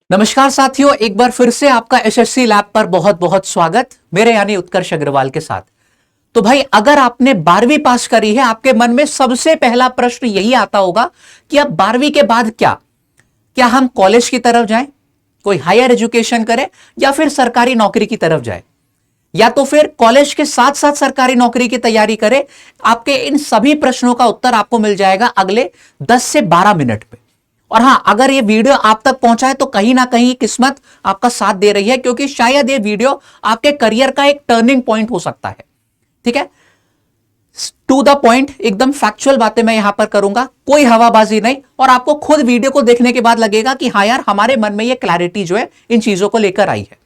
नमस्कार साथियों, एक बार फिर से आपका एसएससी लैब पर बहुत बहुत स्वागत मेरे यानी उत्कर्ष अग्रवाल के साथ। तो भाई, अगर आपने 12वीं पास करी है, आपके मन में सबसे पहला प्रश्न यही आता होगा कि अब 12वीं के बाद क्या हम कॉलेज की तरफ जाएं, कोई हायर एजुकेशन करें, या फिर सरकारी नौकरी की तरफ जाएं, या तो फिर कॉलेज के साथ साथ सरकारी नौकरी की तैयारी करें। आपके इन सभी प्रश्नों का उत्तर आपको मिल जाएगा अगले 10 से 12 मिनट में। और हां, अगर ये वीडियो आप तक पहुंचा है तो कहीं ना कहीं किस्मत आपका साथ दे रही है, क्योंकि शायद ये वीडियो आपके करियर का एक टर्निंग पॉइंट हो सकता है। ठीक है, टू द पॉइंट, एकदम फैक्चुअल बातें मैं यहां पर करूंगा, कोई हवाबाजी नहीं। और आपको खुद वीडियो को देखने के बाद लगेगा कि हाँ यार, हमारे मन में ये क्लैरिटी जो है इन चीजों को लेकर आई है।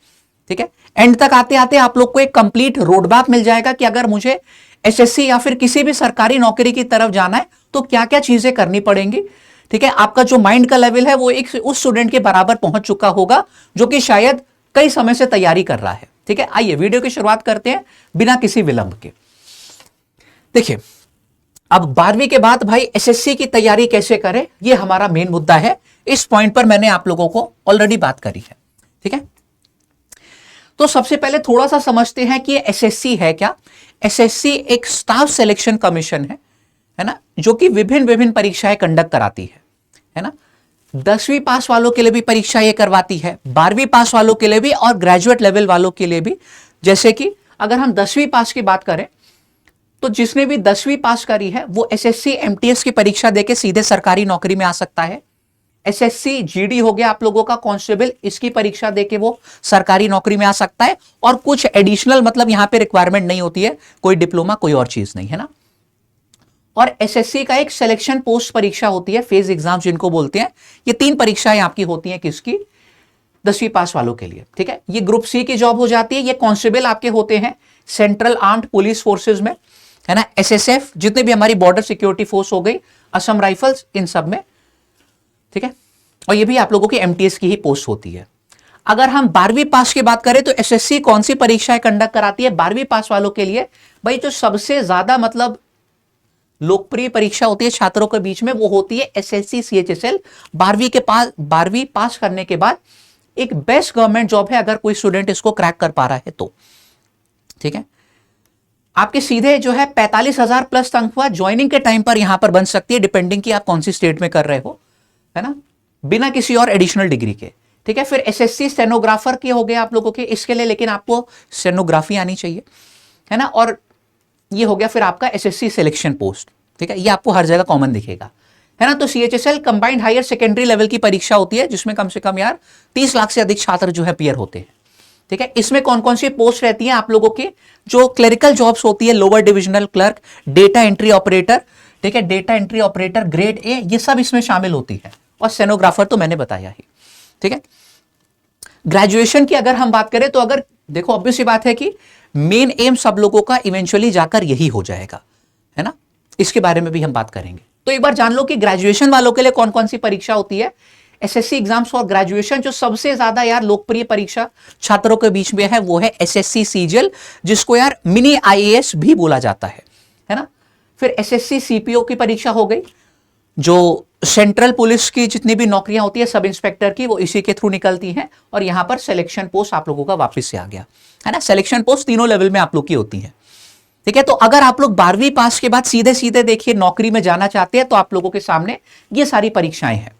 ठीक है, एंड तक आते आते आप लोग को एक कंप्लीट रोड मैप मिल जाएगा कि अगर मुझे एसएससी या फिर किसी भी सरकारी नौकरी की तरफ जाना है तो क्या क्या चीजें करनी पड़ेंगी। ठीक है, आपका जो माइंड का लेवल है वो एक उस स्टूडेंट के बराबर पहुंच चुका होगा जो कि शायद कई समय से तैयारी कर रहा है। ठीक है, आइए वीडियो की शुरुआत करते हैं बिना किसी विलंब के। देखिए, अब 12वीं के बाद भाई एसएससी की तैयारी कैसे करें, ये हमारा मेन मुद्दा है। इस पॉइंट पर मैंने आप लोगों को ऑलरेडी बात करी है। ठीक है, तो सबसे पहले थोड़ा सा समझते हैं कि एसएससी है क्या। एसएससी एक स्टाफ सिलेक्शन कमीशन है ना, जो कि विभिन्न विभिन्न परीक्षाएं कंडक्ट कराती है ना। 10वीं पास वालों के लिए भी परीक्षा ये करवाती है, 12वीं पास वालों के लिए भी, और ग्रेजुएट लेवल वालों के लिए भी। जैसे कि अगर हम 10वीं पास की बात करें तो जिसने भी 10वीं पास करी है वो एसएससी एमटीएस की परीक्षा देके सीधे सरकारी नौकरी में आ सकता है। एसएससी जीडी हो गया आप लोगों का कांस्टेबल, इसकी परीक्षा देके वो सरकारी नौकरी में आ सकता है। और कुछ एडिशनल, मतलब यहां पे रिक्वायरमेंट नहीं होती है, कोई डिप्लोमा कोई और चीज नहीं है ना। और एसएससी का एक सिलेक्शन पोस्ट परीक्षा होती है, फेज एग्जाम जिनको बोलते हैं। ये 3 परीक्षाएं आपकी होती हैं, किसकी? 10वीं पास वालों के लिए। ठीक है, ये ग्रुप सी की जॉब हो जाती है। ये कांस्टेबल आपके होते हैं सेंट्रल आर्म्ड पुलिस फोर्सेज में, है ना, एसएसएफ, जितने भी हमारी बॉर्डर सिक्योरिटी फोर्स हो गई, असम राइफल्स, इन सब में। ठीक है, और ये भी आप लोगों की एमटीएस की ही पोस्ट होती है। अगर हम 12वीं पास की बात करें तो एसएससी कौन सी परीक्षाएं कंडक्ट कराती है 12वीं पास वालों के लिए? भाई, जो सबसे ज्यादा मतलब लोकप्रिय परीक्षा होती है छात्रों के बीच में, वो होती है एसएससी सीएचएसएल। 12वीं पास करने के बाद एक बेस्ट गवर्नमेंट जॉब है अगर कोई स्टूडेंट इसको क्रैक कर पा रहा है तो। ठीक है, आपके सीधे जो है 45,000 प्लस तनख्वाह ज्वाइनिंग के टाइम पर यहां पर बन सकती है, डिपेंडिंग कि आप कौन सी स्टेट में कर रहे हो, है ना, बिना किसी और एडिशनल डिग्री के। ठीक है, फिर एसएससी स्टेनोग्राफर के हो गए आप लोगों के, इसके लिए लेकिन आपको स्टेनोग्राफी आनी चाहिए, है ना। और ये हो गया फिर आपका एसएससी सिलेक्शन पोस्ट। ठीक है, ये आपको हर जगह कॉमन दिखेगा, है ना। तो CHSL combined higher secondary level की परीक्षा होती है, जिसमें कम से कम यार 30 लाख से अधिक छात्र जो है पियर होते हैं। ठीक है, इसमें कौन कौन सी पोस्ट रहती है आप लोगों की? जो क्लरिकल जॉब्स होती है, lower divisional clerk, data entry operator, ठीक है, data entry operator grade A, ये सब इसमें शामिल होती है। और स्टेनोग्राफर तो मैंने बताया ही। ठीक है, ग्रेजुएशन की अगर हम बात करें तो अगर देखो, ऑब्वियस सी बात है कि मेन एम सब लोगों का इवेंचुअली जाकर यही हो जाएगा, है ना। इसके बारे में भी हम बात करेंगे। तो एक बार जान लो कि ग्रेजुएशन वालों के लिए कौन कौन सी परीक्षा होती है। एसएससी एग्जाम्स फॉर ग्रेजुएशन, जो सबसे ज्यादा यार लोकप्रिय परीक्षा छात्रों के बीच में है, वो है एसएससी सीजीएल, जिसको यार मिनी आईएएस भी बोला जाता है ना। फिर एसएससी सीपीओ की परीक्षा हो गई, जो सेंट्रल पुलिस की जितनी भी नौकरियां होती है सब इंस्पेक्टर की, वो इसी के थ्रू निकलती हैं। और यहां पर सिलेक्शन पोस्ट आप लोगों का वापस से आ गया, है ना। सिलेक्शन पोस्ट तीनों लेवल में आप लोग की होती है। ठीक है, तो अगर आप लोग 12वीं पास के बाद सीधे सीधे देखिए नौकरी में जाना चाहते हैं तो आप लोगों के सामने ये सारी परीक्षाएं हैं।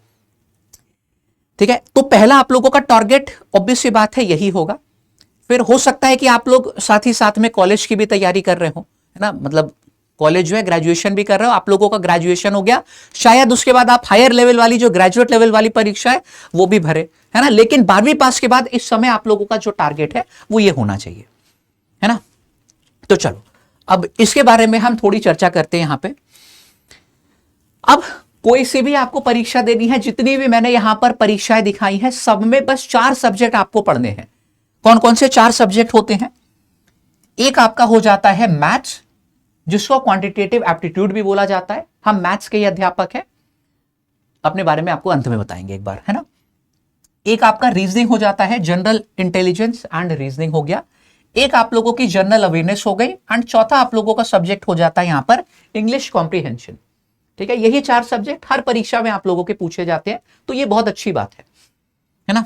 ठीक है, तो पहला आप लोगों का टारगेट ऑब्वियस सी बात है यही होगा। फिर हो सकता है कि आप लोग साथ ही साथ में कॉलेज की भी तैयारी कर रहे हो, है ना, मतलब कॉलेज जो है ग्रेजुएशन भी कर रहे हो। आप लोगों का ग्रेजुएशन हो गया, शायद उसके बाद आप हायर लेवल वाली जो ग्रेजुएट लेवल वाली परीक्षा है वो भी भरे, है ना। लेकिन 12वीं पास के बाद इस समय आप लोगों का जो टारगेट है वो ये होना चाहिए, है ना। तो चलो, अब इसके बारे में हम थोड़ी चर्चा करते हैं यहां पे। अब कोई सी भी आपको परीक्षा देनी है, जितनी भी मैंने यहां पर परीक्षाएं दिखाई हैं, सब में बस 4 सब्जेक्ट आपको पढ़ने हैं। कौन कौन से 4 सब्जेक्ट होते हैं? एक आपका हो जाता है मैथ्स, जिसको क्वांटिटेटिव एप्टीट्यूड भी बोला जाता है। हम मैथ्स के अध्यापक हैं, अपने बारे में आपको अंत में बताएंगे एक बार, है ना। एक आपका रीजनिंग हो जाता है, जनरल इंटेलिजेंस एंड रीजनिंग हो गया। एक आप लोगों की जनरल अवेयरनेस हो गई, एंड चौथा आप लोगों का सब्जेक्ट हो जाता है यहां पर इंग्लिश कॉम्प्रिहेंशन। ठीक है, यही 4 सब्जेक्ट हर परीक्षा में आप लोगों के पूछे जाते हैं, तो ये बहुत अच्छी बात है ना।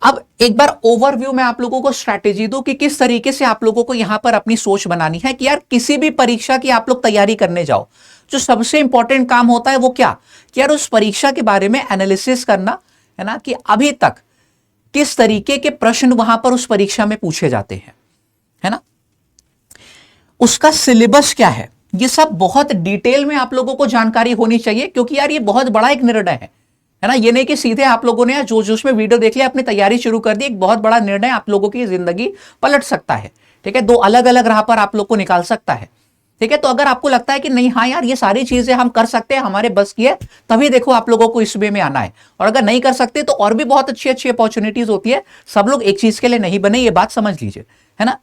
अब एक बार ओवरव्यू में आप लोगों को स्ट्रैटेजी दूं कि किस तरीके से आप लोगों को यहां पर अपनी सोच बनानी है कि यार किसी भी परीक्षा की आप लोग तैयारी करने जाओ, जो सबसे इंपॉर्टेंट काम होता है वो क्या, कि यार उस परीक्षा के बारे में एनालिसिस करना है ना, कि अभी तक किस तरीके के प्रश्न वहां पर उस परीक्षा में पूछे जाते हैं, है ना, उसका सिलेबस क्या है, ये सब बहुत डिटेल में आप लोगों को जानकारी होनी चाहिए, क्योंकि यार ये बहुत बड़ा एक निर्णय है ना। ये नहीं कि सीधे आप लोगों ने जो जो उसमें वीडियो देख लिया अपनी तैयारी शुरू कर दी, एक बहुत बड़ा निर्णय आप लोगों की जिंदगी पलट सकता है, ठीक है, दो अलग अलग राह पर आप लोग को निकाल सकता है, ठीक है। तो अगर आपको लगता है कि नहीं हाँ यार ये सारी चीजें हम कर सकते हैं, हमारे बस की है, तभी देखो आप लोगों को इस वे में आना है। और अगर नहीं कर सकते तो और भी बहुत अच्छी अच्छी अपॉर्चुनिटीज होती है, सब लोग एक चीज के लिए नहीं बने, ये बात समझ लीजिए, है ना।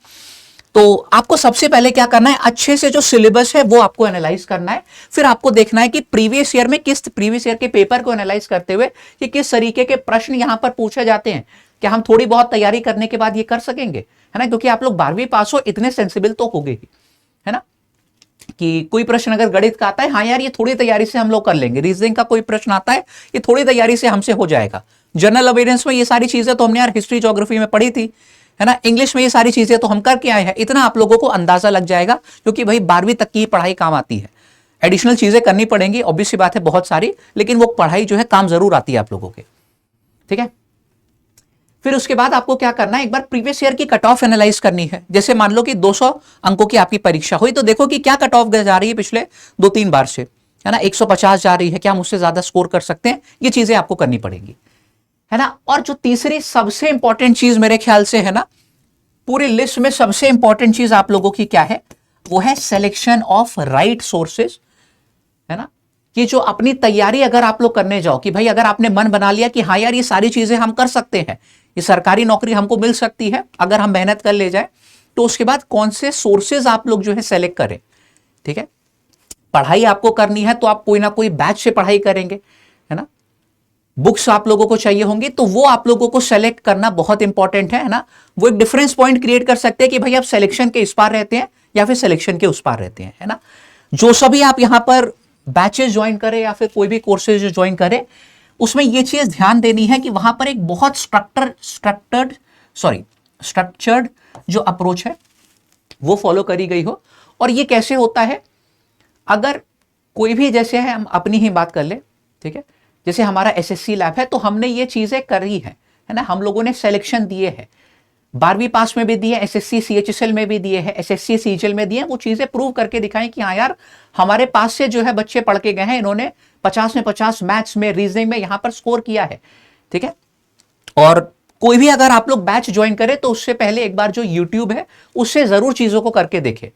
तो आपको सबसे पहले क्या करना है, अच्छे से जो सिलेबस है वो आपको एनालाइज करना है, फिर आपको देखना है कि प्रीवियस ईयर के पेपर को एनालाइज करते हुए कि किस तरीके के प्रश्न यहां पर पूछे जाते हैं, क्या हम थोड़ी बहुत तैयारी करने के बाद ये कर सकेंगे, है ना, क्योंकि आप लोग 12वीं पास हो, इतने सेंसिबल तो हो गए ही, है ना, कि कोई प्रश्न अगर गणित का आता है, हाँ यार ये थोड़ी तैयारी से हम लोग कर लेंगे, रीजनिंग का कोई प्रश्न आता है ये थोड़ी तैयारी से हमसे हो जाएगा, जनरल अवेयरनेस में ये सारी चीजें तो हमने यार हिस्ट्री ज्योग्राफी में पढ़ी थी, है ना, इंग्लिश में ये सारी चीजें तो हम करके आए हैं, इतना आप लोगों को अंदाजा लग जाएगा, क्योंकि भाई 12वीं तक की पढ़ाई काम आती है, एडिशनल चीजें करनी पड़ेंगी, ऑब्वियस सी बात है बहुत सारी, लेकिन वो पढ़ाई जो है काम जरूर आती है आप लोगों के, ठीक है। फिर उसके बाद आपको क्या करना है, एक बार प्रीवियस ईयर की कट ऑफ एनालाइज करनी है। जैसे मान लो कि 200 अंकों की आपकी परीक्षा हुई, तो देखो कि क्या कट ऑफ जा रही है पिछले 2-3 बार से, है ना, 150 जा रही है, क्या हम उससे ज्यादा स्कोर कर सकते हैं, ये चीजें आपको करनी पड़ेंगी, है ना। और जो तीसरी सबसे इंपॉर्टेंट चीज मेरे ख्याल से है ना, पूरी लिस्ट में सबसे इंपॉर्टेंट चीज आप लोगों की क्या है, वो है सिलेक्शन ऑफ राइट सोर्सेज, है ना। कि जो अपनी तैयारी अगर आप लोग करने जाओ, कि भाई अगर आपने मन बना लिया कि हाँ यार ये सारी चीजें हम कर सकते हैं, ये सरकारी नौकरी हमको मिल सकती है अगर हम मेहनत कर ले जाए, तो उसके बाद कौन से सोर्सेज आप लोग जो है सेलेक्ट करें, ठीक है। पढ़ाई आपको करनी है तो आप कोई ना कोई बैच से पढ़ाई करेंगे, है ना, बुक्स आप लोगों को चाहिए होंगी, तो वो आप लोगों को सेलेक्ट करना बहुत इंपॉर्टेंट है ना। वो एक डिफरेंस पॉइंट क्रिएट कर सकते हैं कि भाई आप सिलेक्शन के इस पार रहते हैं या फिर सिलेक्शन के उस पार रहते हैं, है ना। जो सभी आप यहां पर बैचेस ज्वाइन करें या फिर कोई भी कोर्सेज ज्वाइन करें, उसमें ये चीज ध्यान देनी है कि वहां पर एक बहुत स्ट्रक्चर्ड जो अप्रोच है वो फॉलो करी गई हो। और ये कैसे होता है, अगर कोई भी, जैसे है हम अपनी ही बात कर ले, ठीक है, जैसे हमारा एसएससी लैब है, तो हमने ये चीजें करी है ना, हम लोगों ने सिलेक्शन दिए हैं, 12वीं पास में भी दिए, एसएससी सीएचएसएल में भी दिए हैं, एसएससी सीजीएल में दिए, वो चीजें प्रूव करके दिखाएं कि हाँ यार हमारे पास से जो है बच्चे पढ़ के गए हैं, इन्होंने 50 में 50 मैथ्स में, रीजनिंग में यहां पर स्कोर किया है, ठीक है। और कोई भी अगर आप लोग बैच ज्वाइन करें तो उससे पहले एक बार जो यूट्यूब है उससे जरूर चीजों को करके देखें,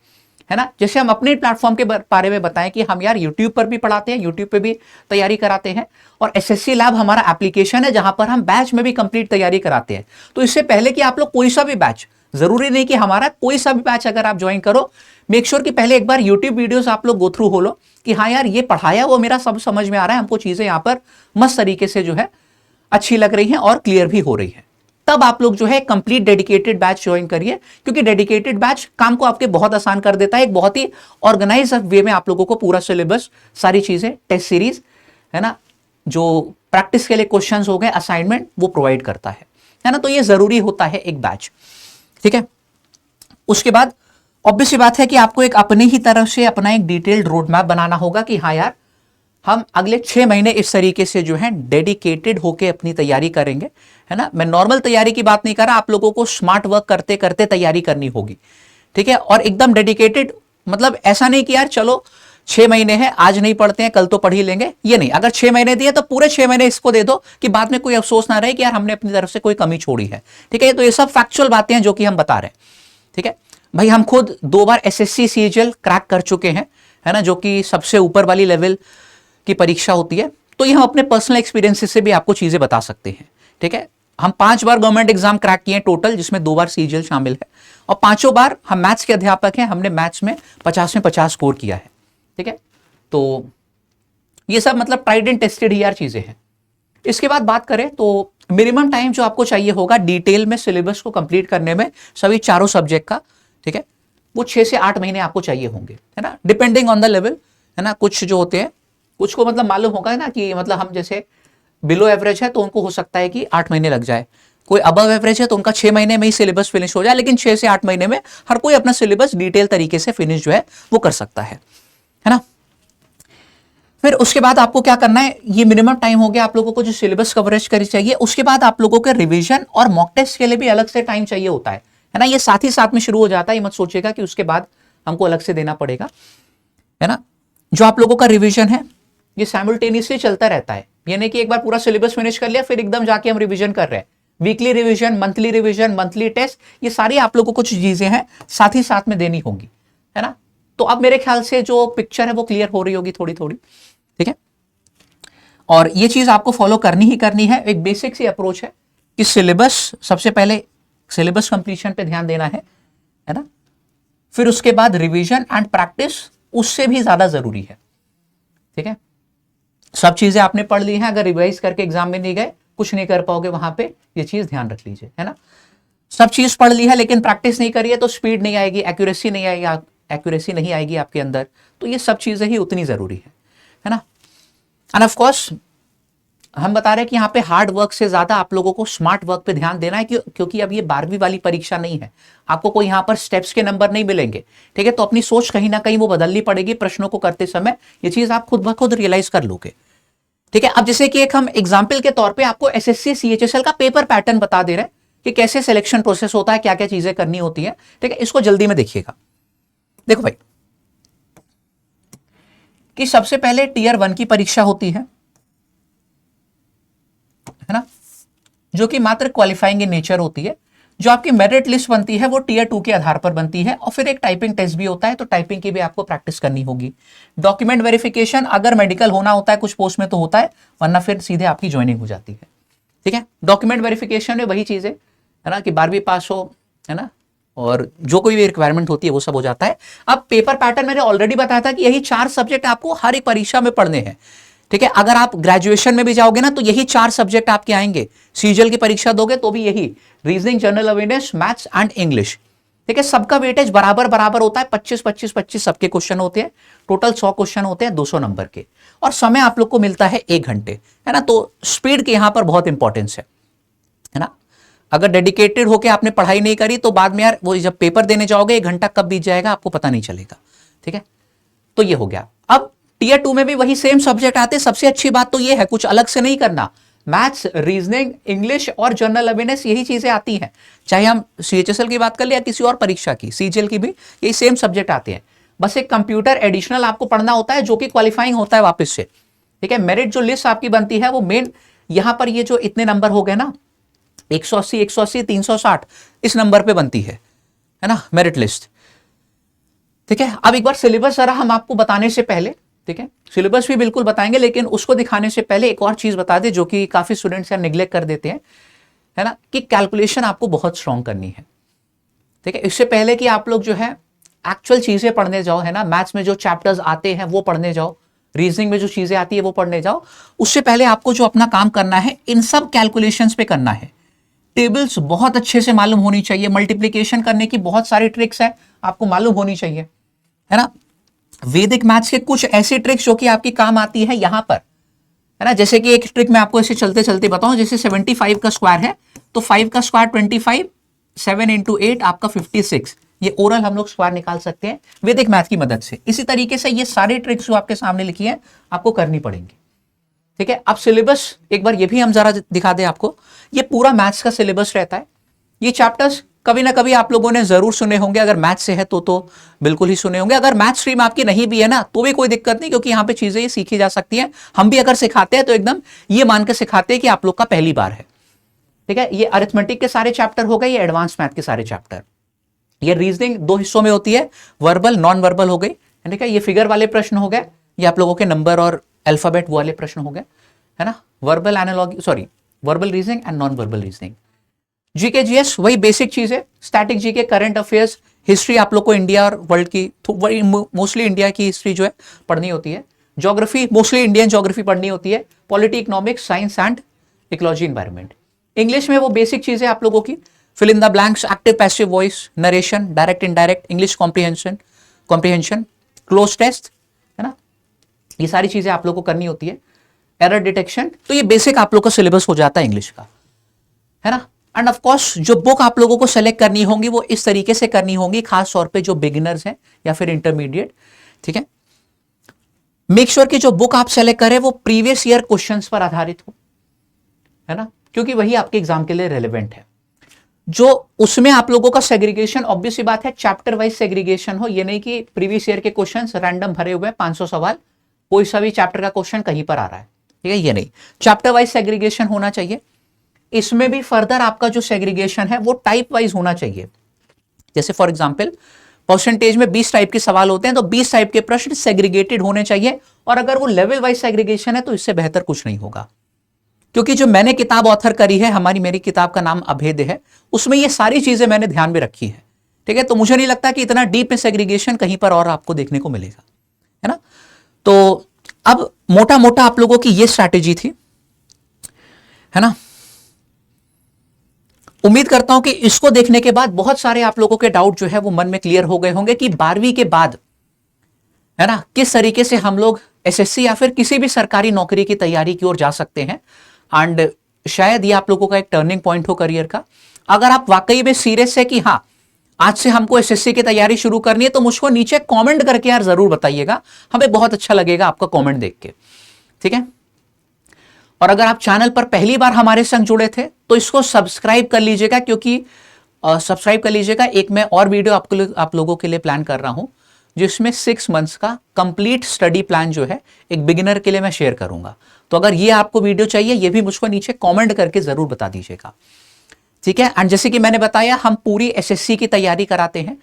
है ना। जैसे हम अपने प्लेटफॉर्म के बारे में बताएं कि हम यार यूट्यूब पर भी पढ़ाते हैं, यूट्यूब पे भी तैयारी कराते हैं, और एसएससी लैब हमारा एप्लीकेशन है जहां पर हम बैच में भी कंप्लीट तैयारी कराते हैं। तो इससे पहले कि आप लोग कोई सा भी बैच, जरूरी नहीं कि हमारा, कोई सा भी बैच अगर आप ज्वाइन करो, मेक श्योर कि पहले एक बार यूट्यूब वीडियोस आप लोग गो थ्रू हो लो कि हाँ यार ये पढ़ाया वो मेरा सब समझ में आ रहा है, हमको चीजें यहां पर मस्त तरीके से जो है अच्छी लग रही है और क्लियर भी हो रही है। तब आप लोग जो है कंप्लीट डेडिकेटेड बैच ज्वाइन करिए, क्योंकि डेडिकेटेड बैच काम को आपके बहुत आसान कर देता है, एक बहुत ही ऑर्गेनाइज वे में आप लोगों को पूरा सिलेबस, सारी चीजें, टेस्ट सीरीज, है ना, जो प्रैक्टिस के लिए क्वेश्चंस हो गए, असाइनमेंट, वो प्रोवाइड करता है ना। तो ये जरूरी होता है एक बैच, ठीक है। उसके बाद ऑब्वियस बात है कि आपको एक अपने ही तरफ से अपना एक डिटेल्ड रोड मैप बनाना होगा कि हाँ यार हम अगले 6 महीने इस तरीके से जो है डेडिकेटेड होके अपनी तैयारी करेंगे, है ना। मैं नॉर्मल तैयारी की बात नहीं कर रहा, आप लोगों को स्मार्ट वर्क करते करते तैयारी करनी होगी, ठीक है। और एकदम डेडिकेटेड मतलब ऐसा नहीं कि यार चलो 6 महीने हैं, आज नहीं पढ़ते हैं, कल तो पढ़ ही लेंगे, ये नहीं। अगर 6 महीने दिए तो पूरे 6 महीने इसको दे दो कि बाद में कोई अफसोस ना रहे कि यार हमने अपनी तरफ से कोई कमी छोड़ी है, ठीक है। तो ये सब फैक्चुअल बातें हैं जो कि हम बता रहे हैं, ठीक है। भाई हम खुद 2 बार एसएससी सीजीएल क्रैक कर चुके हैं, है ना, जो कि सबसे ऊपर वाली लेवल की परीक्षा होती है। तो ये हम अपने पर्सनल एक्सपीरियंसेस से भी आपको चीजें बता सकते हैं, ठीक है। हम 5 बार गवर्नमेंट एग्जाम क्रैक किए टोटल, जिसमें 2 बार सीजीएल शामिल है, और 5 बार हम मैथ्स के अध्यापक हैं, हमने मैथ्स में 50 में 50 स्कोर किया है, ठीक है। तो ये सब मतलब ट्राइड एंड टेस्टेड ही यार चीजें हैं। इसके बाद बात करें तो मिनिमम टाइम जो आपको चाहिए होगा डिटेल में सिलेबस को कंप्लीट करने में, सभी चारों सब्जेक्ट का, ठीक है, वो 6 से 8 महीने आपको चाहिए होंगे, है ना, डिपेंडिंग ऑन द लेवल, है ना। कुछ जो होते हैं, कुछ को मतलब मालूम होगा ना कि मतलब हम जैसे बिलो एवरेज है तो उनको हो सकता है कि 8 महीने लग जाए, कोई अबव एवरेज है तो उनका 6 महीने में ही सिलेबस फिनिश हो जाए, लेकिन 6 से 8 महीने में हर कोई अपना सिलेबस डिटेल तरीके से फिनिश जो है वो कर सकता है ना। फिर उसके बाद आपको क्या करना है, ये मिनिमम टाइम हो गया आप लोगों को जो सिलेबस कवरेज करी चाहिए। उसके बाद आप लोगों के रिवीजन और मॉक टेस्ट के लिए भी अलग से टाइम चाहिए होता है ना। ये साथ ही साथ में शुरू हो जाता है, ये मत सोचिएगा कि उसके बाद हमको अलग से देना पड़ेगा, है ना। जो आप लोगों का रिवीजन है ये साइमल्टेनियसली चलता रहता है, यानी कि एक बार पूरा सिलेबस फिनिश कर लिया फिर एकदम जाके हम रिवीजन कर रहे हैं। वीकली रिवीजन, मंथली टेस्ट, ये सारी आप लोगों को कुछ चीजें हैं साथ ही साथ में देनी होंगी, है ना। तो अब मेरे ख्याल से जो पिक्चर है वो क्लियर हो रही होगी थोड़ी थोड़ी, ठीक है। और ये चीज आपको फॉलो करनी ही करनी है। एक बेसिक सी अप्रोच है कि सिलेबस, सबसे पहले सिलेबस कंप्लीशन पे ध्यान देना है ना। फिर उसके बाद रिवीजन एंड प्रैक्टिस उससे भी ज्यादा जरूरी है, ठीक है। सब चीजें आपने पढ़ ली हैं, अगर रिवाइज करके एग्जाम में नहीं गए कुछ नहीं कर पाओगे वहां पे, ये चीज ध्यान रख लीजिए, है ना। सब चीज पढ़ ली है लेकिन प्रैक्टिस नहीं करी है तो स्पीड नहीं आएगी, एक्यूरेसी नहीं आएगी आपके अंदर। तो ये सब चीजें ही उतनी जरूरी है ना। एंड ऑफ कोर्स हम बता रहे हैं कि यहाँ पे हार्ड वर्क से ज्यादा आप लोगों को स्मार्ट वर्क पे ध्यान देना है, क्योंकि अब ये 12वीं वाली परीक्षा नहीं है, आपको कोई यहाँ पर स्टेप्स के नंबर नहीं मिलेंगे, ठीक है। तो अपनी सोच कहीं ना कहीं वो बदलनी पड़ेगी प्रश्नों को करते समय, ये चीज आप खुद ब खुद रियलाइज कर लोगे, ठीक है। अब जैसे कि एक हम एग्जाम्पल के तौर पर आपको एसएससी सीएचएसएल का पेपर पैटर्न बता दे रहे हैं कि कैसे सिलेक्शन प्रोसेस होता है, क्या क्या चीजें करनी होती है, ठीक है। इसको जल्दी में देखिएगा। देखो भाई कि सबसे पहले टीयर 1 की परीक्षा होती है ना, जो कि मात्र क्वालिफाइंग इन नेचर होती है। जो आपकी मेरिट लिस्ट बनती है वो टीयर 2 के आधार पर बनती है, और फिर एक टाइपिंग टेस्ट भी होता है, तो टाइपिंग की भी आपको प्रैक्टिस करनी होगी। डॉक्यूमेंट वेरिफिकेशन अगर मेडिकल होना होता है कुछ पोस्ट में तो होता है, वरना फिर सीधे आपकी ज्वाइनिंग हो जाती है, ठीक है। डॉक्यूमेंट वेरिफिकेशन में वही चीज है ना कि 12वीं पास हो, है ना, और जो कोई भी रिक्वायरमेंट होती है वो सब हो जाता है। अब पेपर पैटर्न मैंने ऑलरेडी बताया था कि यही 4 सब्जेक्ट आपको हर एक परीक्षा में पढ़ने हैं, ठीक है। अगर आप ग्रेजुएशन में भी जाओगे ना तो यही 4 सब्जेक्ट आपके आएंगे। सीजीएल की परीक्षा दोगे तो भी यही, reasoning, general awareness, maths and English, ठीक है। सबका वेटेज बराबर होता है, 25-25-25 सबके क्वेश्चन होते हैं। टोटल 100 क्वेश्चन होते हैं 200 नंबर के, और समय आप लोग को मिलता है 1 घंटे, है ना। तो स्पीड के यहां पर बहुत इंपॉर्टेंस है ना। अगर डेडिकेटेड होकर आपने पढ़ाई नहीं करी तो बाद में यार वो जब पेपर देने जाओगे 1 घंटा कब बीत जाएगा आपको पता नहीं चलेगा, ठीक है। तो ये हो गया। अब टीयर 2 में भी वही सेम सब्जेक्ट आते हैं। सबसे अच्छी बात तो ये है कुछ अलग से नहीं करना, मैथ्स, रीजनिंग, इंग्लिश और जनरल अवेयरनेस यही चीजें आती हैं। चाहे हम सीएचएसएल की बात कर ले या किसी और परीक्षा की, सीजीएल की भी यही सेम सब्जेक्ट आते हैं। बस एक कंप्यूटर एडिशनल आपको पढ़ना होता है जो कि क्वालिफाइंग होता है वापस से, ठीक है। मेरिट जो लिस्ट आपकी बनती है वो मेन यहां पर ये जो इतने नंबर हो गए ना 180, 360 इस नंबर पे बनती है ना मेरिट लिस्ट, ठीक है। अब एक बार सिलेबस जरा हम आपको बताने से पहले, ठीक है, सिलेबस भी बिल्कुल बताएंगे लेकिन उसको दिखाने से पहले एक और चीज बता दे जो कि काफी स्टूडेंट्स यार निग्लेक्ट कर देते हैं, है ना, कि कैलकुलेशन आपको बहुत स्ट्रांग करनी है, ठीक है। इससे पहले कि आप लोग जो है एक्चुअल चीजें पढ़ने जाओ, है ना, मैथ्स में जो चैप्टर्स आते हैं वो पढ़ने जाओ, रीजनिंग में जो चीजें आती है वो पढ़ने जाओ, उससे पहले आपको जो अपना काम करना है इन सब कैलकुलेशंस पे करना है। टेबल्स बहुत अच्छे से मालूम होनी चाहिए, मल्टीप्लिकेशन करने की बहुत सारी ट्रिक्स है आपको मालूम होनी चाहिए, है ना। वैदिक मैथ्स के कुछ ऐसी ट्रिक्स जो कि आपकी काम आती है यहां पर, है ना। जैसे कि एक ट्रिक मैं आपको ऐसे चलते चलते बताऊं, जैसे 75 का स्क्वायर है तो 5 का स्क्वायर 25, 7 × 8 आपका 56, ये ओरल हम लोग स्क्वायर निकाल सकते हैं वैदिक मैथ की मदद से। इसी तरीके से ये सारी ट्रिक्स जो आपके सामने लिखी है आपको करनी पड़ेंगी, ठीक है। अब सिलेबस एक बार ये भी हम जरा दिखा दें आपको, ये पूरा मैथ्स का सिलेबस रहता है। ये चैप्टर्स कभी ना कभी आप लोगों ने जरूर सुने होंगे, अगर मैथ्स से है तो बिल्कुल ही सुने होंगे। अगर मैथ्स स्ट्रीम आपकी नहीं भी है ना तो भी कोई दिक्कत नहीं, क्योंकि यहाँ पे चीजें ये सीखी जा सकती हैं। हम भी अगर सिखाते हैं तो एकदम ये मान के सिखाते हैं कि आप लोग का पहली बार है, ठीक है। ये अरिथमेटिक के सारे चैप्टर हो गए, ये एडवांस मैथ के सारे चैप्टर। ये रीजनिंग 2 हिस्सों में होती है, वर्बल, नॉन वर्बल हो गई, ठीक है। ये फिगर वाले प्रश्न हो गए, ये आप लोगों के नंबर और अल्फाबेट वाले प्रश्न हो गए, है ना। Verbal analogy, sorry, verbal reasoning and non verbal reasoning. GK GS वही बेसिक चीज है, static GK, current affairs, history आप लोग को इंडिया और वर्ल्ड की, मोस्टली इंडिया की हिस्ट्री जो है पढ़नी होती है। ज्योग्राफी मोस्टली इंडियन ज्योग्राफी पढ़नी होती है। Polity, economics, science and ecology, environment. English में वो बेसिक चीजें आप लोगों की, fill in the blanks, active passive voice, narration, direct indirect, English comprehension, cloze test, है ना। ये सारी चीजें आप लोग को करनी होती है। एरर डिटेक्शन, तो ये बेसिक आप लोग का सिलेबस हो जाता है इंग्लिश का, है ना। एंड ऑफ कोर्स जो बुक आप लोगों को सेलेक्ट करनी होंगी वो इस तरीके से करनी होंगी, खास तौर पे जो बिगिनर्स हैं या फिर इंटरमीडिएट, ठीक है। मेक श्योर कि जो बुक आप सेलेक्ट करें वो प्रीवियस ईयर क्वेश्चंस पर आधारित हो, है ना, क्योंकि वही आपके एग्जाम के लिए रेलेवेंट है। जो उसमें आप लोगों का सेग्रीगेशन ऑब्वियस सी बात है चैप्टर वाइज सेग्रीगेशन हो, ये नहीं कि प्रीवियस ईयर के क्वेश्चंस रैंडम भरे हुए 500 सवाल, कोई सा भी चैप्टर का क्वेश्चन कहीं पर आ रहा है, ठीक है, ये नहीं, चैप्टर वाइज सेग्रीगेशन होना चाहिए। इसमें भी फर्दर आपका जो सेग्रीगेशन है वो टाइप वाइज होना चाहिए। जैसे फॉर एग्जांपल परसेंटेज में 20 टाइप के सवाल होते हैं, तो 20 टाइप के प्रश्न सेग्रीगेटेड होने चाहिए, और अगर वो लेवल वाइज सेग्रीगेशन है तो इससे बेहतर कुछ नहीं होगा। क्योंकि जो मैंने किताब ऑथर करी है, मेरी किताब का नाम अभेद है, उसमें ये सारी चीजें मैंने ध्यान में रखी है, ठीक है। तो मुझे नहीं लगता कि इतना डीप में सेग्रीगेशन कहीं पर और आपको देखने को मिलेगा, है ना। तो अब मोटा मोटा आप लोगों की ये स्ट्रैटेजी थी, है ना। उम्मीद करता हूं कि इसको देखने के बाद बहुत सारे आप लोगों के डाउट जो है वो मन में क्लियर हो गए होंगे कि 12वीं के बाद, है ना, किस तरीके से हम लोग एसएससी या फिर किसी भी सरकारी नौकरी की तैयारी की ओर जा सकते हैं। एंड शायद ये आप लोगों का एक टर्निंग पॉइंट हो करियर का। अगर आप वाकई में सीरियस है कि हाँ आज से हमको एसएससी की तैयारी शुरू करनी है, तो मुझको नीचे कमेंट करके यार जरूर बताइएगा, हमें बहुत अच्छा लगेगा आपका कमेंट देख के, ठीक है। और अगर आप चैनल पर पहली बार हमारे संग जुड़े थे तो इसको सब्सक्राइब कर लीजिएगा, क्योंकि सब्सक्राइब कर लीजिएगा। एक मैं और वीडियो आप लोगों के लिए प्लान कर रहा हूं, जिसमें 6 मंथ्स का कंप्लीट स्टडी प्लान जो है एक बिगिनर के लिए मैं शेयर करूंगा। तो अगर ये आपको वीडियो चाहिए, ये भी मुझको नीचे कमेंट करके जरूर बता दीजिएगा, ठीक है। एंड जैसे कि मैंने बताया, हम पूरी एसएससी की तैयारी कराते हैं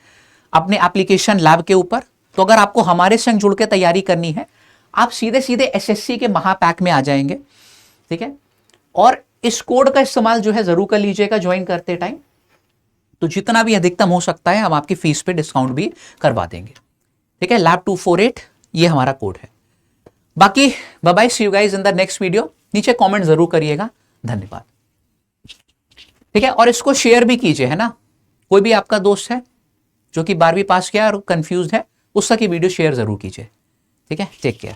अपने एप्लीकेशन लैब के ऊपर। तो अगर आपको हमारे संग जुड़ के तैयारी करनी है, आप सीधे सीधे एसएससी के महापैक में आ जाएंगे, ठीक है। और इस कोड का इस्तेमाल जो है जरूर कर लीजिएगा ज्वाइन करते टाइम, तो जितना भी अधिकतम हो सकता है हम आपकी फीस पे डिस्काउंट भी करवा देंगे, ठीक है। लैब 248 ये हमारा कोड है। बाकी bye bye, see you guys in the next video. नीचे कमेंट जरूर करिएगा, धन्यवाद, ठीक है। और इसको शेयर भी कीजिए, है ना, कोई भी आपका दोस्त है जो कि 12वीं पास किया और कंफ्यूज है, उस तक ये वीडियो शेयर जरूर कीजिए, ठीक है। Take care.